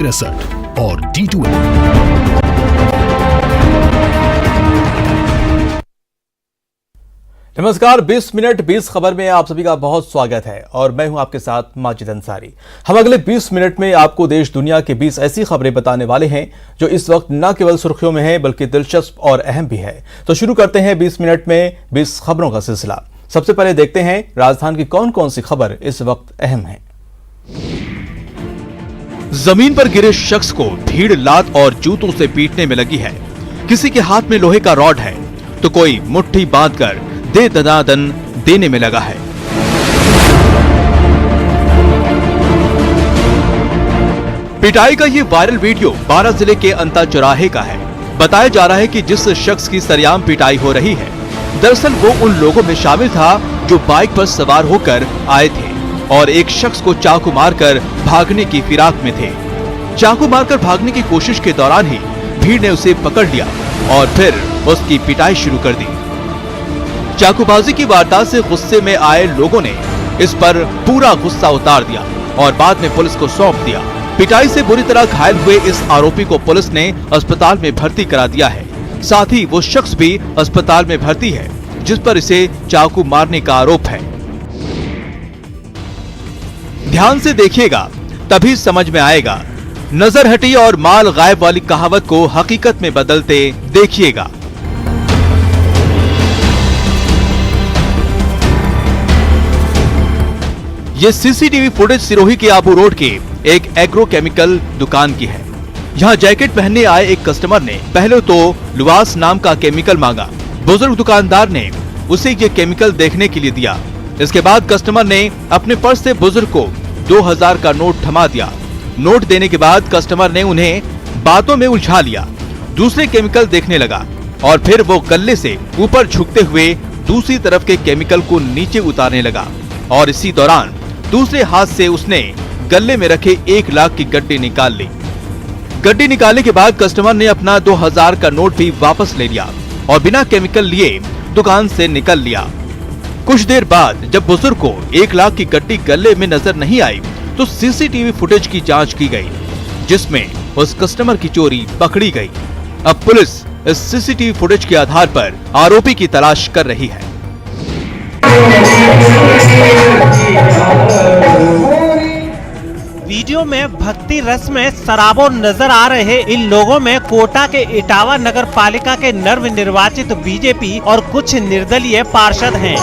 63 और D2। नमस्कार, 20 मिनट 20 खबर में आप सभी का बहुत स्वागत है और मैं हूं आपके साथ माजिद अंसारी। हम अगले 20 मिनट में आपको देश दुनिया के 20 ऐसी खबरें बताने वाले हैं जो इस वक्त न केवल सुर्खियों में है बल्कि दिलचस्प और अहम भी है। तो शुरू करते हैं 20 मिनट में 20 खबरों का सिलसिला। सबसे पहले देखते हैं राजधानी की कौन कौन सी खबर इस वक्त अहम है। जमीन पर गिरे शख्स को भीड़ लात और जूतों से पीटने में लगी है। किसी के हाथ में लोहे का रॉड है तो कोई मुट्ठी बांधकर दे दनादन देने में लगा है। पिटाई का ये वायरल वीडियो बारां जिले के अंता चौराहे का है। बताया जा रहा है कि जिस शख्स की सरेआम पिटाई हो रही है, दरअसल वो उन लोगों में शामिल था जो बाइक पर सवार होकर आए थे और एक शख्स को चाकू मारकर भागने की फिराक में थे। चाकू मारकर भागने की कोशिश के दौरान ही भीड़ ने उसे पकड़ लिया और फिर उसकी पिटाई शुरू कर दी। चाकूबाजी की वारदात से गुस्से में आए लोगों ने इस पर पूरा गुस्सा उतार दिया और बाद में पुलिस को सौंप दिया। पिटाई से बुरी तरह घायल हुए इस आरोपी को पुलिस ने अस्पताल में भर्ती करा दिया है। साथ ही वो शख्स भी अस्पताल में भर्ती है जिस पर इसे चाकू मारने का आरोप है। ध्यान से देखिएगा तभी समझ में आएगा। नजर हटी और माल गायब वाली कहावत को हकीकत में बदलते देखिएगा। ये सीसीटीवी फुटेज सिरोही के आबू रोड के एक एग्रो केमिकल दुकान की है। यहाँ जैकेट पहनने आए एक कस्टमर ने पहले तो लुवास नाम का केमिकल मांगा। बुजुर्ग दुकानदार ने उसे ये केमिकल देखने के लिए दिया। इसके बाद कस्टमर ने अपने पर्स से बुजुर्ग को 2000 का नोट थमा दिया। नोट देने के बाद कस्टमर ने उन्हें बातों में उलझा लिया। दूसरे केमिकल देखने लगा और फिर वो गल्ले से ऊपर झुकते हुए दूसरी तरफ के केमिकल को नीचे उतारने लगा और इसी दौरान दूसरे हाथ से उसने गल्ले में रखे 1 लाख की गड्डी निकाल ली। गड्डी निकालने के बाद कस्टमर ने अपना 2000 का नोट भी वापस ले लिया और बिना केमिकल लिए दुकान से निकल लिया। कुछ देर बाद जब बुजुर्ग को 1 लाख की गड्डी गले में नजर नहीं आई तो सीसीटीवी फुटेज की जांच की गई जिसमें उस कस्टमर की चोरी पकड़ी गई। अब पुलिस इस सीसीटीवी फुटेज के आधार पर आरोपी की तलाश कर रही है। वीडियो में भक्ति रस में सराबों नजर आ रहे इन लोगों में कोटा के इटावा नगर पालिका के नवनिर्वाचित बीजेपी और कुछ निर्दलीय पार्षद हैं।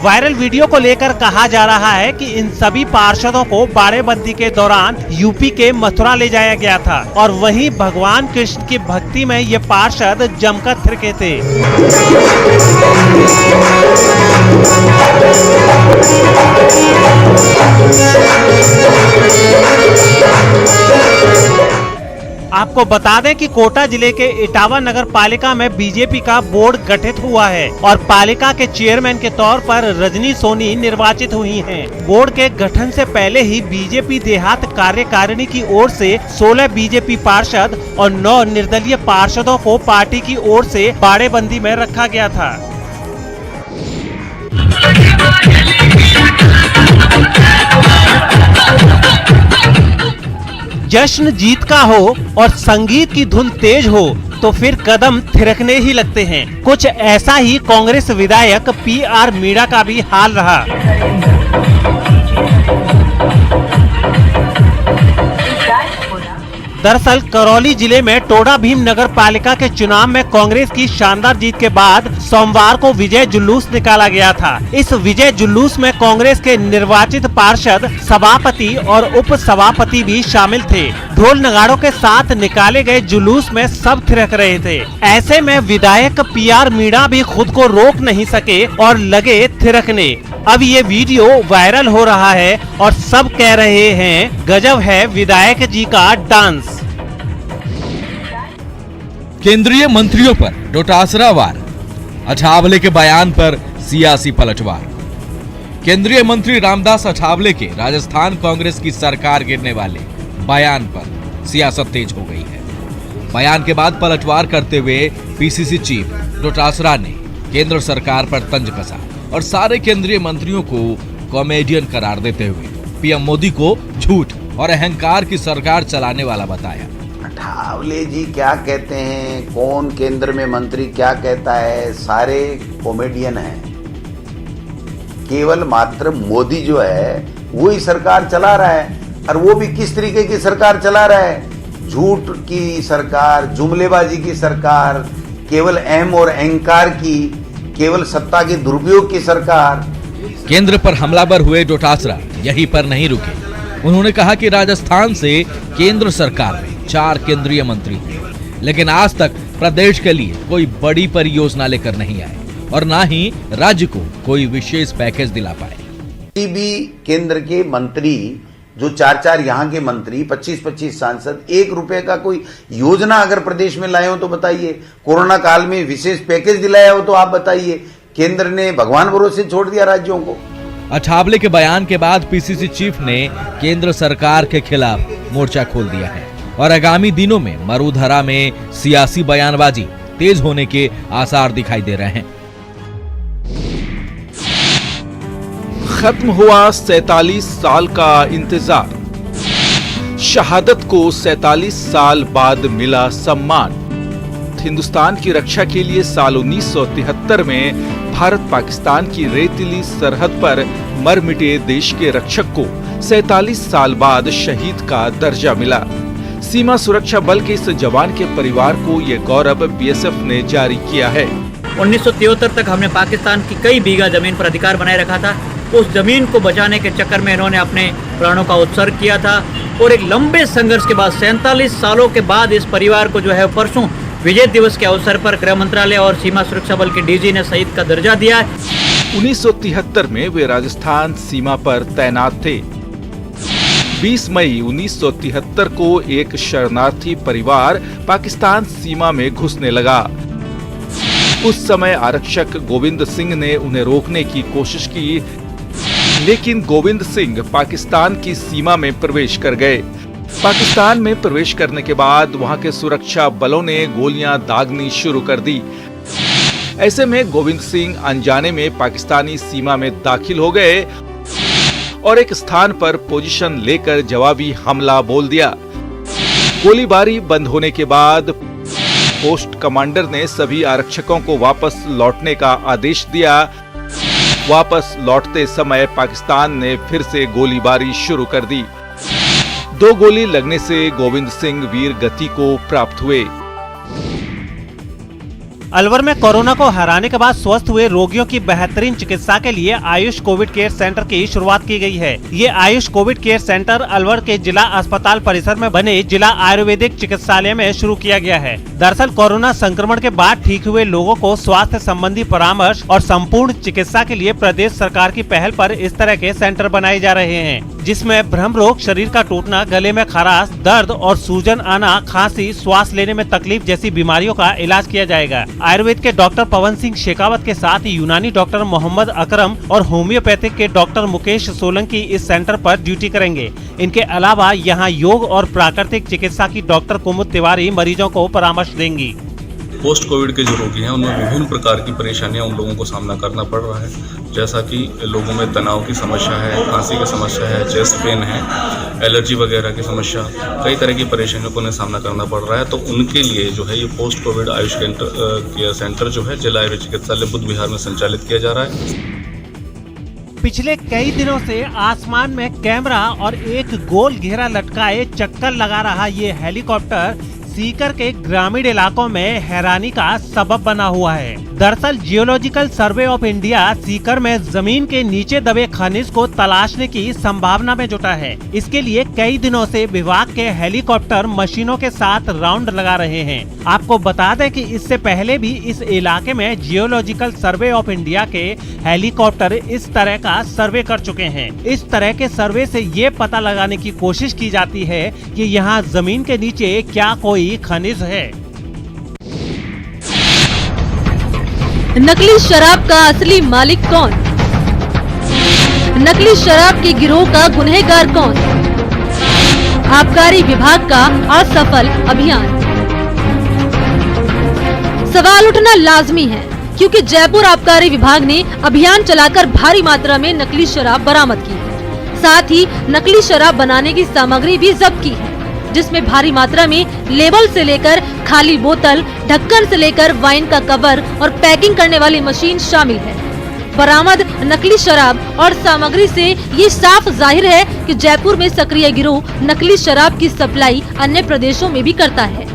वायरल वीडियो को लेकर कहा जा रहा है कि इन सभी पार्षदों को बाड़ेबंदी के दौरान यूपी के मथुरा ले जाया गया था और वहीं भगवान कृष्ण की भक्ति में ये पार्षद जमकर थिरके थे। आपको बता दें कि कोटा जिले के इटावा नगर पालिका में बीजेपी का बोर्ड गठित हुआ है और पालिका के चेयरमैन के तौर पर रजनी सोनी निर्वाचित हुई हैं। बोर्ड के गठन से पहले ही बीजेपी देहात कार्यकारिणी की ओर से 16 बीजेपी पार्षद और 9 निर्दलीय पार्षदों को पार्टी की ओर से बाड़ेबंदी में रखा गया था। जश्न जीत का हो और संगीत की धुन तेज हो तो फिर कदम थिरकने ही लगते हैं। कुछ ऐसा ही कांग्रेस विधायक PR मीणा का भी हाल रहा। दरअसल करौली जिले में टोडा भीम नगर पालिका के चुनाव में कांग्रेस की शानदार जीत के बाद सोमवार को विजय जुलूस निकाला गया था। इस विजय जुलूस में कांग्रेस के निर्वाचित पार्षद, सभापति और उप सभापति भी शामिल थे। ढोल नगाड़ों के साथ निकाले गए जुलूस में सब थिरक रहे थे। ऐसे में विधायक PR मीणा भी खुद को रोक नहीं सके और लगे थिरकने। अब ये वीडियो वायरल हो रहा है और सब कह रहे हैं गजब है विधायक जी का डांस। केंद्रीय मंत्रियों पर डोटासरा वार, अठावले के बयान पर सियासी पलटवार। केंद्रीय मंत्री रामदास अठावले के राजस्थान कांग्रेस की सरकार गिरने वाले बयान पर सियासत तेज हो गई है। बयान के बाद पलटवार करते हुए PCC चीफ डोटासरा ने केंद्र सरकार पर तंज कसा और सारे केंद्रीय मंत्रियों को कॉमेडियन करार देते हुए पीएम मोदी को झूठ और अहंकार की सरकार चलाने वाला बताया। अठावले जी क्या कहते हैं, कौन केंद्र में मंत्री क्या कहता है, सारे कॉमेडियन हैं। केवल मात्र मोदी जो है वो ही सरकार चला रहा है, और वो भी किस तरीके की सरकार चला रहा है? झूठ की सरकार, जुमलेबाजी की सरकार, केवल अहम और अहंकार की, केवल सत्ता के दुरुपयोग की सरकार। केंद्र पर हमलावर हुए डोटासरा यहीं पर नहीं रुके। उन्होंने कहा कि राजस्थान से केंद्र सरकार में 4 केंद्रीय मंत्री थे, लेकिन आज तक प्रदेश के लिए कोई बड़ी परियोजना लेकर नहीं आए और ना ही राज्य को कोई विशेष पैकेज दिला पाए। किसी भी केंद्र के मंत्री जो 4 यहाँ के मंत्री, 25 सांसद, 1 रुपए का कोई योजना अगर प्रदेश में लाए हो तो बताइए। कोरोना काल में विशेष पैकेज दिलाया हो तो आप बताइए। केंद्र ने भगवान भरोसे छोड़ दिया राज्यों को। अठावले के बयान के बाद पीसीसी चीफ ने केंद्र सरकार के खिलाफ मोर्चा खोल दिया है और आगामी दिनों में मरुधरा में सियासी बयानबाजी तेज होने के आसार दिखाई दे रहे हैं। खत्म हुआ 47 साल का इंतजार। शहादत को 47 साल बाद मिला सम्मान। हिंदुस्तान की रक्षा के लिए साल 1973 में भारत पाकिस्तान की रेतीली सरहद पर मर मिटे देश के रक्षक को 47 साल बाद शहीद का दर्जा मिला। सीमा सुरक्षा बल के इस जवान के परिवार को ये गौरव बीएसएफ ने जारी किया है। 1973 तक हमने पाकिस्तान की कई बीघा जमीन पर अधिकार बनाए रखा था। उस जमीन को बचाने के चक्कर में इन्होंने अपने प्राणों का उत्सर्ग किया था और एक लंबे संघर्ष के बाद 47 सालों के बाद इस परिवार को जो है परसों विजय दिवस के अवसर पर गृह मंत्रालय और सीमा सुरक्षा बल के डीजी ने शहीद का दर्जा दिया है। 1973 में वे राजस्थान सीमा पर तैनात थे। 20 मई 1973 को एक शरणार्थी परिवार पाकिस्तान सीमा में घुसने लगा। उस समय आरक्षक गोविंद सिंह ने उन्हें रोकने की कोशिश की, लेकिन गोविंद सिंह पाकिस्तान की सीमा में प्रवेश कर गए। पाकिस्तान में प्रवेश करने के बाद वहां के सुरक्षा बलों ने गोलियां दागनी शुरू कर दी। ऐसे में गोविंद सिंह अनजाने में पाकिस्तानी सीमा में दाखिल हो गए और एक स्थान पर पोजीशन लेकर जवाबी हमला बोल दिया। गोलीबारी बंद होने के बाद पोस्ट कमांडर ने सभी आरक्षकों को वापस लौटने का आदेश दिया। वापस लौटते समय पाकिस्तान ने फिर से गोलीबारी शुरू कर दी। 2 गोली लगने से गोविंद सिंह वीर गति को प्राप्त हुए। अलवर में कोरोना को हराने के बाद स्वस्थ हुए रोगियों की बेहतरीन चिकित्सा के लिए आयुष कोविड केयर सेंटर की शुरुआत की गई है। ये Ayush Covid care centre Alwar के जिला अस्पताल परिसर में बने जिला आयुर्वेदिक चिकित्सालय में शुरू किया गया है। दरअसल कोरोना संक्रमण के बाद ठीक हुए लोगों को स्वास्थ्य संबंधी परामर्श और संपूर्ण चिकित्सा के लिए प्रदेश सरकार की पहल पर इस तरह के सेंटर बनाए जा रहे हैं, जिसमें भ्रम रोग, शरीर का टूटना, गले में खराश, दर्द और सूजन आना, खांसी, श्वास लेने में तकलीफ जैसी बीमारियों का इलाज किया जाएगा। आयुर्वेद के डॉक्टर पवन सिंह शेखावत के साथ यूनानी डॉक्टर मोहम्मद अकरम और होम्योपैथिक के डॉक्टर मुकेश सोलंकी इस सेंटर पर ड्यूटी करेंगे। इनके अलावा यहाँ योग और प्राकृतिक चिकित्सा की डॉक्टर कुमुद तिवारी मरीजों को परामर्श देंगी। पोस्ट कोविड के जो रोगी हैं उनमें विभिन्न प्रकार की परेशानियां उन लोगों को सामना करना पड़ रहा है, जैसा कि लोगों में तनाव की समस्या है, खांसी की समस्या है, चेस्ट पेन है, एलर्जी वगैरह की समस्या, कई तरह की परेशानियों को उन्हें सामना करना पड़ रहा है। तो उनके लिए जो है ये post Covid Ayush care centre जो है जिला आयुर्वेद चिकित्सालय बुध विहार में संचालित किया जा रहा है। पिछले कई दिनों से आसमान में कैमरा और एक गोल घेरा लटकाए चक्कर लगा रहा ये हेलीकॉप्टर सीकर के ग्रामीण इलाकों में हैरानी का सबब बना हुआ है। दरअसल geological survey of India Sikar में जमीन के नीचे दबे खनिज को तलाशने की संभावना में जुटा है। इसके लिए कई दिनों से विभाग के हेलीकॉप्टर मशीनों के साथ राउंड लगा रहे हैं। आपको बता दें कि इससे पहले भी इस इलाके में जियोलॉजिकल सर्वे ऑफ इंडिया के हेलीकॉप्टर इस तरह का सर्वे कर चुके हैं। इस तरह के सर्वे से ये पता लगाने की कोशिश की जाती है कि यहाँ जमीन के नीचे क्या कोई खनिज है। नकली शराब का असली मालिक कौन? नकली शराब के गिरोह का गुनहगार कौन? आबकारी विभाग का असफल अभियान। सवाल उठना लाजमी है, क्योंकि जयपुर आबकारी विभाग ने अभियान चलाकर भारी मात्रा में नकली शराब बरामद की है। साथ ही नकली शराब बनाने की सामग्री भी जब्त की है, जिसमें भारी मात्रा में लेबल से लेकर खाली बोतल, ढक्कन से लेकर वाइन का कवर और पैकिंग करने वाली मशीन शामिल है। बरामद नकली शराब और सामग्री से ये साफ जाहिर है कि जयपुर में सक्रिय गिरोह नकली शराब की सप्लाई अन्य प्रदेशों में भी करता है,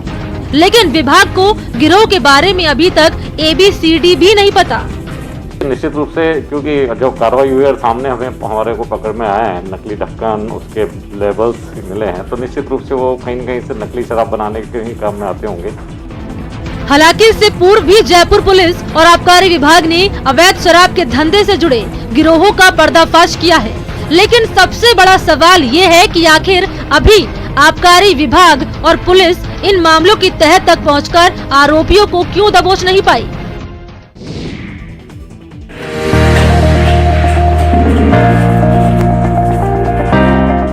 लेकिन विभाग को गिरोह के बारे में अभी तक ABCD भी नहीं पता। निश्चित रूप से क्योंकि जो कार्रवाई हुई है सामने हमारे को पकड़ में आए हैं, नकली ढक्कन उसके लेबल्स मिले हैं, तो निश्चित रूप से वो कहीं न कहीं से नकली शराब बनाने के ही काम में आते होंगे। हालांकि इससे पूर्व भी जयपुर पुलिस और आबकारी विभाग ने अवैध शराब के धंधे से जुड़े गिरोहों का पर्दाफाश किया है, लेकिन सबसे बड़ा सवाल ये है कि आखिर अभी आबकारी विभाग और पुलिस इन मामलों की तह तक पहुंचकर आरोपियों को क्यों दबोच नहीं पाई।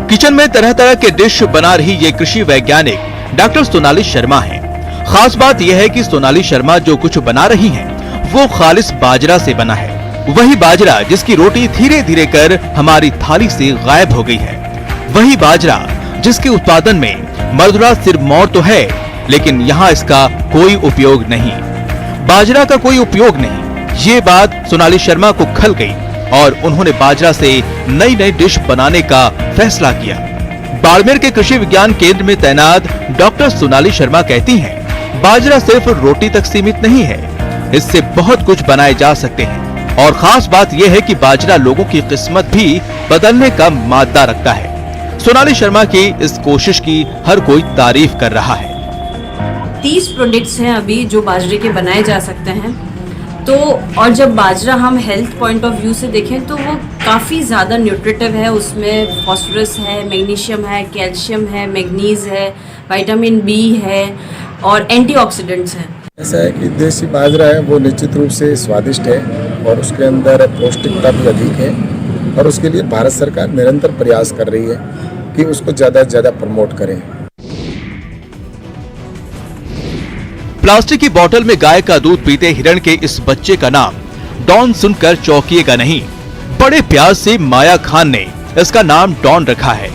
किचन में तरह तरह के डिश बना रही ये कृषि वैज्ञानिक डॉक्टर सोनाली शर्मा हैं। खास बात यह है कि सोनाली शर्मा जो कुछ बना रही हैं, वो खालिस बाजरा से बना है। वही बाजरा जिसकी रोटी धीरे धीरे कर हमारी थाली से गायब हो गई है। वही बाजरा जिसके उत्पादन में मर्दुरा सिरमौर तो है, लेकिन यहाँ इसका कोई उपयोग नहीं। बाजरा का कोई उपयोग नहीं। ये बात सोनाली शर्मा को खल गई और उन्होंने बाजरा से नई नई डिश बनाने का फैसला किया। बाड़मेर के कृषि विज्ञान केंद्र में तैनात डॉक्टर सोनाली शर्मा कहती हैं, बाजरा सिर्फ रोटी तक सीमित नहीं है, इससे बहुत कुछ बनाए जा सकते हैं। और खास बात यह है कि बाजरा लोगों की किस्मत भी बदलने का मादा रखता है। सोनाली शर्मा की इस कोशिश की हर कोई तारीफ कर रहा है। 30 प्रोडक्ट्स हैं अभी जो बाजरे के बनाए जा सकते हैं। तो और जब बाजरा हम हेल्थ पॉइंट ऑफ व्यू से देखें तो वो काफ़ी ज़्यादा न्यूट्रिटिव है। उसमें फास्फोरस है, मैग्नीशियम है, कैल्शियम है, मैग्नीज है, विटामिन B है और एंटीऑक्सीडेंट्स हैं। ऐसा है कि देसी बाजरा है वो निश्चित रूप से स्वादिष्ट है और उसके अंदर पौष्टिकता भी अधिक है, और उसके लिए भारत सरकार निरंतर प्रयास कर रही है कि उसको ज़्यादा से ज़्यादा प्रमोट करें। प्लास्टिक की बोतल में गाय का दूध पीते हिरण के इस बच्चे का नाम डॉन सुनकर चौंकिएगा नहीं। बड़े प्यार से माया खान ने इसका नाम डॉन रखा है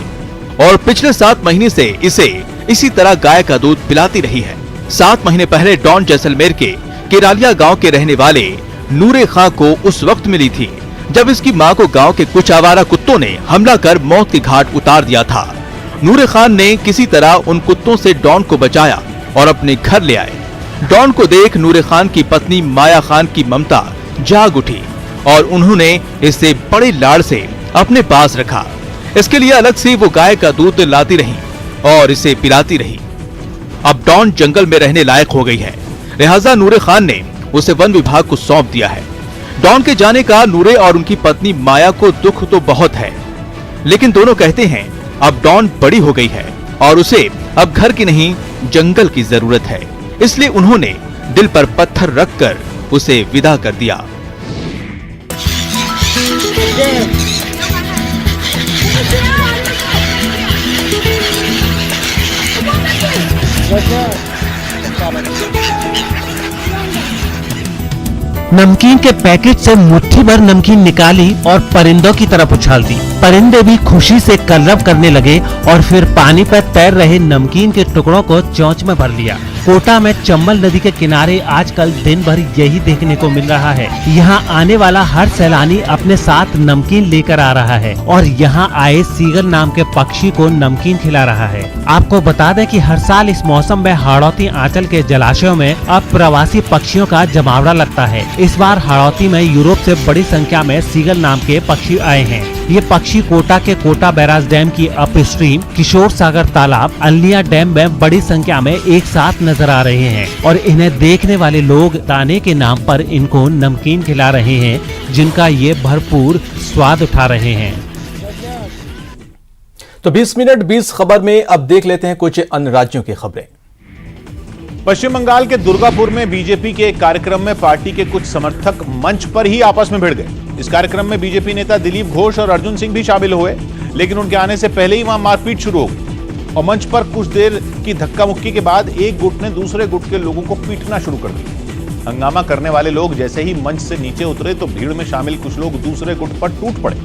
और पिछले 7 महीने से इसे इसी तरह गाय का दूध पिलाती रही है। 7 महीने पहले डॉन जैसलमेर के केरालिया गांव के रहने वाले नूरे खां को उस वक्त मिली थी जब इसकी मां को गांव के कुछ आवारा कुत्तों ने हमला कर मौत के घाट उतार दिया था। नूरे खान ने किसी तरह उन कुत्तों से डॉन को बचाया और अपने घर ले आए। डॉन को देख नूरे खान की पत्नी माया खान की ममता जाग उठी और उन्होंने इसे बड़े लाड़ से अपने पास रखा। इसके लिए अलग से वो गाय का दूध लाती रही और इसे पिलाती रही। अब डॉन जंगल में रहने लायक हो गई है, लिहाजा नूरे खान ने उसे वन विभाग को सौंप दिया है। डॉन के जाने का नूरे और उनकी पत्नी माया को दुख तो बहुत है, लेकिन दोनों कहते हैं अब डॉन बड़ी हो गई है और उसे अब घर की नहीं जंगल की जरूरत है, इसलिए उन्होंने दिल पर पत्थर रखकर उसे विदा कर दिया। नमकीन के पैकेट से मुट्ठी भर नमकीन निकाली और परिंदों की तरफ उछाल दी। परिंदे भी खुशी से कलरव करने लगे और फिर पानी पर तैर रहे नमकीन के टुकड़ों को चोंच में भर लिया। कोटा में चंबल नदी के किनारे आजकल दिन भर यही देखने को मिल रहा है। यहाँ आने वाला हर सैलानी अपने साथ नमकीन लेकर आ रहा है और यहाँ आए सीगल नाम के पक्षी को नमकीन खिला रहा है। आपको बता दें कि हर साल इस मौसम में हाड़ौती आंचल के जलाशयों में अब प्रवासी पक्षियों का जमावड़ा लगता है। इस बार हाड़ौती में यूरोप से बड़ी संख्या में सीगल नाम के पक्षी आए हैं। ये पक्षी कोटा के कोटा बैराज डैम की अप स्ट्रीम किशोर सागर तालाब अलिया डैम में बड़ी संख्या में एक साथ नजर आ रहे हैं और इन्हें देखने वाले लोग दाने के नाम पर इनको नमकीन खिला रहे हैं, जिनका ये भरपूर स्वाद उठा रहे हैं। तो 20 मिनट 20 खबर में अब देख लेते हैं कुछ अन्य राज्यों की खबरें। पश्चिम बंगाल के दुर्गापुर में बीजेपी के एक कार्यक्रम में पार्टी के कुछ समर्थक मंच पर ही आपस में भिड़ गए। इस कार्यक्रम में बीजेपी नेता दिलीप घोष और अर्जुन सिंह भी शामिल हुए, लेकिन उनके आने से पहले ही वहां मारपीट शुरू हो गई और मंच पर कुछ देर की धक्का मुक्की के बाद एक गुट ने दूसरे गुट के लोगों को पीटना शुरू कर दिया। हंगामा करने वाले लोग जैसे ही मंच से नीचे उतरे तो भीड़ में शामिल कुछ लोग दूसरे गुट पर टूट पड़े।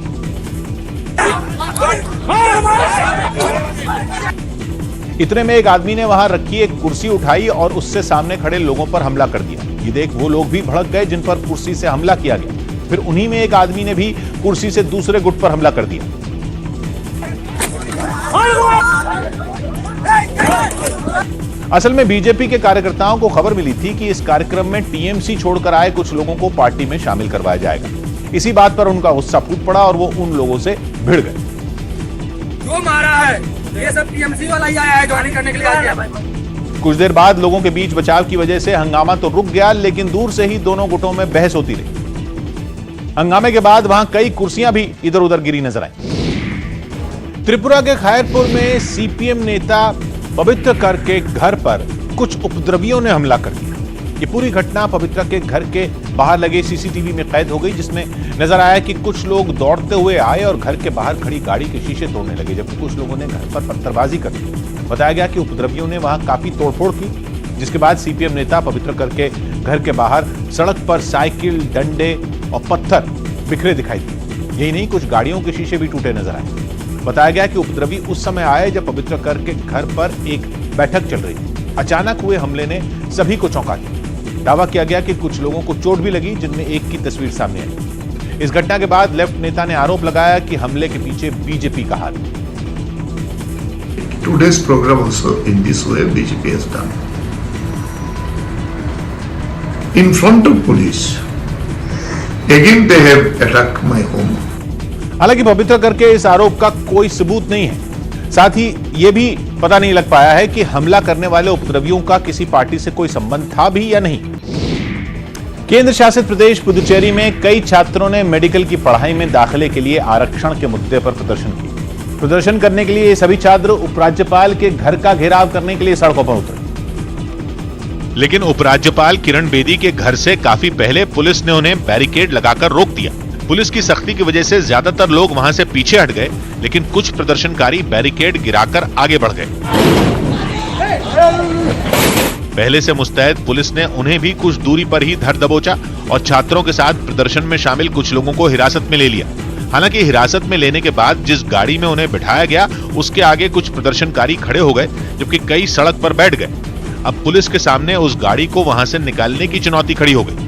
इतने में एक आदमी ने वहां रखी एक कुर्सी उठाई और उससे सामने खड़े लोगों पर हमला कर दिया। ये देख वो लोग भी भड़क गए जिन पर कुर्सी से हमला किया गया। फिर उन्हीं में एक आदमी ने भी कुर्सी से दूसरे गुट पर हमला कर दिया। असल में बीजेपी के कार्यकर्ताओं को खबर मिली थी कि इस कार्यक्रम में टीएमसी छोड़कर आए कुछ लोगों को पार्टी में शामिल करवाया जाएगा। इसी बात पर उनका गुस्सा फूट पड़ा और वो उन लोगों से भिड़ गए। जो मारा है ये सब टीएमसी वाला ही आया है ज्वाइन करने के लिए आ गया। कुछ देर बाद लोगों के बीच बचाव की वजह से हंगामा तो रुक गया, लेकिन दूर से ही दोनों गुटों में बहस होती रही। हंगामे के बाद वहां कई कुर्सियां भी इधर उधर गिरी नजर आई। त्रिपुरा के खैरपुर में सीपीएम नेता पवित्र कर के घर पर कुछ उपद्रवियों ने हमला कर दिया। ये पूरी घटना पवित्र के घर के बाहर लगे सीसीटीवी में कैद हो गई, जिसमें नजर आया कि कुछ लोग दौड़ते हुए आए और घर के बाहर खड़ी गाड़ी के शीशे तोड़ने लगे, जबकि कुछ लोगों ने घर पर पत्थरबाजी कर दी। बताया गया कि उपद्रवियों ने वहां काफी तोड़फोड़ की, जिसके बाद सीपीएम नेता पवित्र कर के घर के बाहर सड़क पर साइकिल, डंडे और पत्थर बिखरे दिखाई दिए। यही नहीं, कुछ गाड़ियों के शीशे भी टूटे नजर आए। बताया गया कि उपद्रवी उस समय आए जब पवित्र कर के घर पर एक बैठक चल रही थी। अचानक हुए हमले ने सभी को चौंका दिया। दावा किया गया कि कुछ लोगों को चोट भी लगी, जिनमें एक की तस्वीर सामने आई। इस घटना के बाद लेफ्ट नेता ने आरोप लगाया कि हमले के पीछे बीजेपी का हाथ है। Today's program also in this way BJP has done. In front of police, again they have attacked my home. हालांकि पवित्र करके इस आरोप का कोई सबूत नहीं है। साथ ही यह भी पता नहीं लग पाया है कि हमला करने वाले उपद्रवियों का किसी पार्टी से कोई संबंध था भी या नहीं। केंद्र शासित प्रदेश पुदुचेरी में कई छात्रों ने मेडिकल की पढ़ाई में दाखिले के लिए आरक्षण के मुद्दे पर प्रदर्शन किया। प्रदर्शन करने के लिए ये सभी छात्र उपराज्यपाल के घर का घेराव करने के लिए सड़कों पर उतरे। लेकिन उपराज्यपाल किरण बेदी के घर से काफी पहले पुलिस ने उन्हें बैरिकेड लगाकर रोक दिया। पुलिस की सख्ती की वजह से ज्यादातर लोग वहां से पीछे हट गए, लेकिन कुछ प्रदर्शनकारी बैरिकेड गिराकर आगे बढ़ गए। पहले से मुस्तैद पुलिस ने उन्हें भी कुछ दूरी पर ही धर दबोचा और छात्रों के साथ प्रदर्शन में शामिल कुछ लोगों को हिरासत में ले लिया। हालांकि हिरासत में लेने के बाद जिस गाड़ी में उन्हें बिठाया गया उसके आगे कुछ प्रदर्शनकारी खड़े हो गए, जबकि कई सड़क पर बैठ गए। अब पुलिस के सामने उस गाड़ी को वहां से निकालने की चुनौती खड़ी हो गई।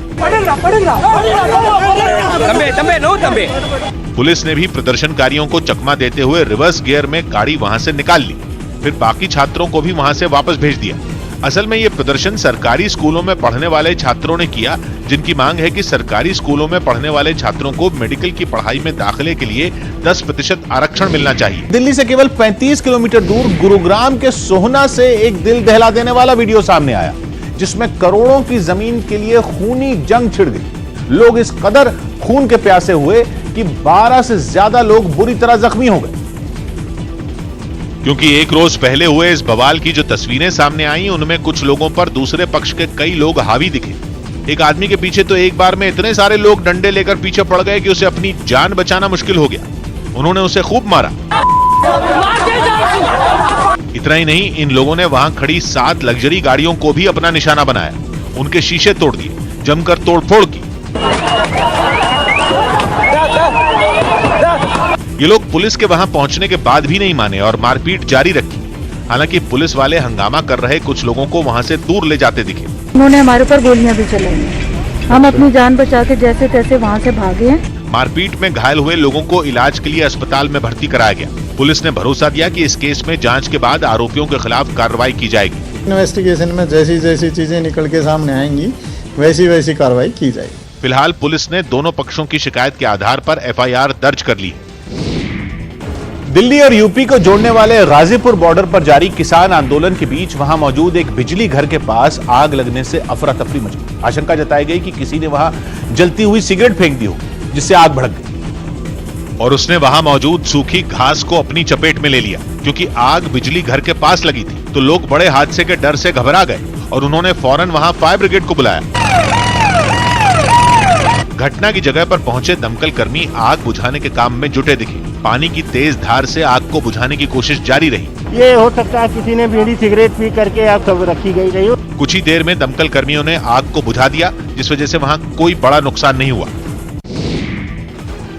पुलिस ने भी प्रदर्शनकारियों को चकमा देते हुए रिवर्स गियर में गाड़ी वहां से निकाल ली, फिर बाकी छात्रों को भी वहां से वापस भेज दिया। असल में ये प्रदर्शन सरकारी स्कूलों में पढ़ने वाले छात्रों ने किया, जिनकी मांग है कि सरकारी स्कूलों में पढ़ने वाले छात्रों को मेडिकल की पढ़ाई में दाखिले के लिए 10% आरक्षण मिलना चाहिए। दिल्ली से केवल 35 किलोमीटर दूर गुरुग्राम के सोहना से एक दिल दहला देने वाला वीडियो सामने आया, जिसमें करोड़ों की जमीन के लिए खूनी जंग छिड़ गई। लोग इस कदर खून के प्यासे हुए कि 12 से ज्यादा लोग बुरी तरह जख्मी हो गए। क्योंकि एक रोज पहले हुए इस बवाल की जो तस्वीरें सामने आई, उनमें कुछ लोगों पर दूसरे पक्ष के कई लोग हावी दिखे। एक आदमी के पीछे तो एक बार में इतने सारे लोग डंडे लेकर पीछे पड़ गए कि उसे अपनी जान बचाना मुश्किल हो गया। उन्होंने उसे खूब मारा। इतना ही नहीं, इन लोगों ने वहां खड़ी 7 लग्जरी गाड़ियों को भी अपना निशाना बनाया, उनके शीशे तोड़ दिए, जमकर तोड़फोड़ की। ये लोग पुलिस के वहां पहुंचने के बाद भी नहीं माने और मारपीट जारी रखी। हालांकि पुलिस वाले हंगामा कर रहे कुछ लोगों को वहां से दूर ले जाते दिखे। उन्होंने हमारे ऊपर गोलियां भी चलाई। हम अपनी जान बचा के जैसे तैसे वहां से भागे हैं। मारपीट में घायल हुए लोगों को इलाज के लिए अस्पताल में भर्ती कराया गया। पुलिस ने भरोसा दिया कि इस केस में जांच के बाद आरोपियों के खिलाफ कार्रवाई की जाएगी। इन्वेस्टिगेशन में जैसी जैसी चीजें निकल के सामने आएंगी वैसी वैसी कार्रवाई की जाएगी। फिलहाल पुलिस ने दोनों पक्षों की शिकायत के आधार पर FIR दर्ज कर ली है। दिल्ली और यूपी को जोड़ने वाले गाजीपुर बॉर्डर पर जारी किसान आंदोलन के बीच वहां मौजूद एक बिजली घर के पास आग लगने से अफरा तफरी मच गई। आशंका जताई गई कि किसी ने वहां जलती हुई सिगरेट फेंक दी हो, जिससे आग भड़क गई और उसने वहां मौजूद सूखी घास को अपनी चपेट में ले लिया। क्योंकि आग बिजली घर के पास लगी थी तो लोग बड़े हादसे के डर से घबरा गए और उन्होंने फौरन वहां फायर ब्रिगेड को बुलाया। घटना की जगह पर पहुंचे दमकल कर्मी आग बुझाने के काम में जुटे दिखे। पानी की तेज धार से आग को बुझाने की कोशिश जारी रही। ये हो सकता है किसी ने बीड़ी सिगरेट पी करके आग सब रखी गई रही हो। कुछ ही देर में दमकल कर्मियों ने आग को बुझा दिया, जिस वजह से वहां कोई बड़ा नुकसान नहीं हुआ।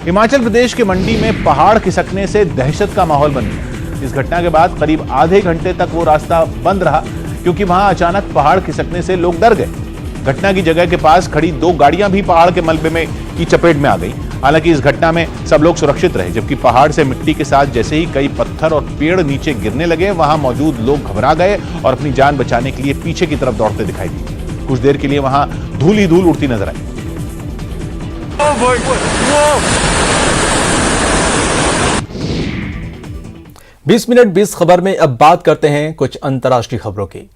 हिमाचल प्रदेश के मंडी में पहाड़ खिसकने से दहशत का माहौल बन गया। इस घटना के बाद करीब आधे घंटे तक वो रास्ता बंद रहा, क्योंकि वहां अचानक पहाड़ खिसकने से लोग डर गए। घटना की जगह के पास खड़ी 2 गाड़ियां भी पहाड़ के मलबे में की चपेट में आ गई। हालांकि इस घटना में सब लोग सुरक्षित रहे, जबकि पहाड़ से मिट्टी के साथ जैसे ही कई पत्थर और पेड़ नीचे गिरने लगे, वहां मौजूद लोग घबरा गए और अपनी जान बचाने के लिए पीछे की तरफ दौड़ते दिखाई दिए। कुछ देर के लिए वहां धूल ही धूल उड़ती नजर आई। 20 मिनट 20 खबर में अब बात करते हैं कुछ अंतर्राष्ट्रीय खबरों की।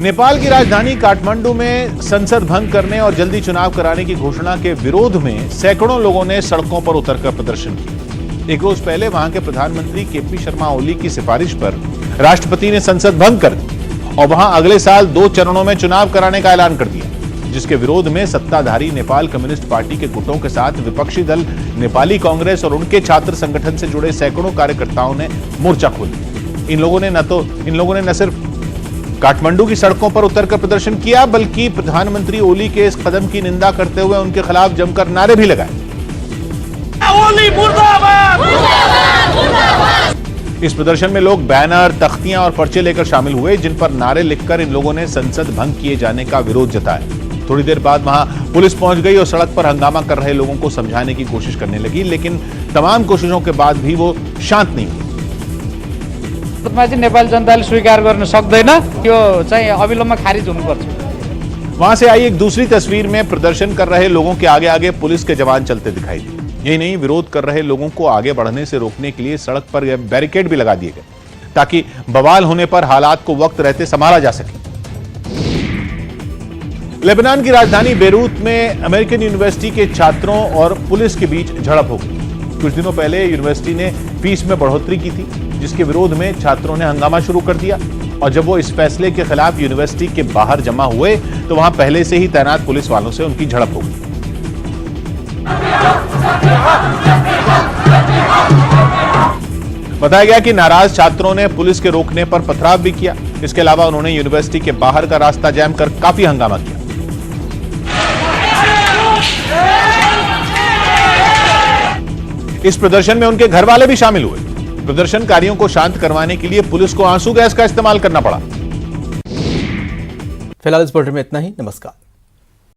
नेपाल की राजधानी काठमांडू में संसद भंग करने और जल्दी चुनाव कराने की घोषणा के विरोध में सैकड़ों लोगों ने सड़कों पर उतरकर प्रदर्शन किया। एक रोज पहले वहां के प्रधानमंत्री केपी शर्मा ओली की सिफारिश पर राष्ट्रपति ने संसद भंग कर दी और वहां अगले साल 2 चरणों में चुनाव कराने का ऐलान कर दिया, जिसके विरोध में सत्ताधारी नेपाल कम्युनिस्ट पार्टी के गुटों के साथ विपक्षी दल नेपाली कांग्रेस और उनके छात्र संगठन से जुड़े सैकड़ों कार्यकर्ताओं ने मोर्चा खोली। इन लोगों ने न सिर्फ काठमांडू की सड़कों पर उतरकर प्रदर्शन किया, बल्कि प्रधानमंत्री ओली के इस कदम की निंदा करते हुए उनके खिलाफ जमकर नारे भी लगाए। ओली मुर्दाबाद! इस प्रदर्शन में लोग बैनर, तख्तियां और पर्चे लेकर शामिल हुए, जिन पर नारे लिखकर इन लोगों ने संसद भंग किए जाने का विरोध जताया। थोड़ी देर बाद वहां पुलिस पहुंच गई और सड़क पर हंगामा कर रहे लोगों को समझाने की कोशिश करने लगी, लेकिन तमाम कोशिशों के बाद भी वो शांत नहीं हुई। नेपाल जनताले स्वीकार गर्न सक्दैन, त्यो चाहिँ अविलम्ब खारिज हुनुपर्छ। वहां से आई एक दूसरी तस्वीर में प्रदर्शन कर रहे लोगों के आगे आगे पुलिस के जवान चलते दिखाई दिए। यही नहीं, विरोध कर रहे लोगों को आगे बढ़ने से रोकने के लिए सड़क पर बैरिकेड भी लगा दिए गए, ताकि बवाल होने पर हालात को वक्त रहते संभाला जा सके। लेबनान की राजधानी बेरूत में अमेरिकन यूनिवर्सिटी के छात्रों और पुलिस के बीच झड़प हो गई। कुछ दिनों पहले यूनिवर्सिटी ने फीस में बढ़ोतरी की थी, जिसके विरोध में छात्रों ने हंगामा शुरू कर दिया और जब वो इस फैसले के खिलाफ यूनिवर्सिटी के बाहर जमा हुए तो वहां पहले से ही तैनात पुलिस वालों से उनकी झड़प हो गई। बताया गया कि नाराज छात्रों ने पुलिस के रोकने पर पथराव भी किया। इसके अलावा उन्होंने यूनिवर्सिटी के बाहर का रास्ता जैम कर काफी हंगामा किया। इस प्रदर्शन में उनके घर वाले भी शामिल हुए। प्रदर्शनकारियों को शांत करवाने के लिए पुलिस को आंसू गैस का इस्तेमाल करना पड़ा। फिलहाल इस बुलेटिन में इतना ही। नमस्कार।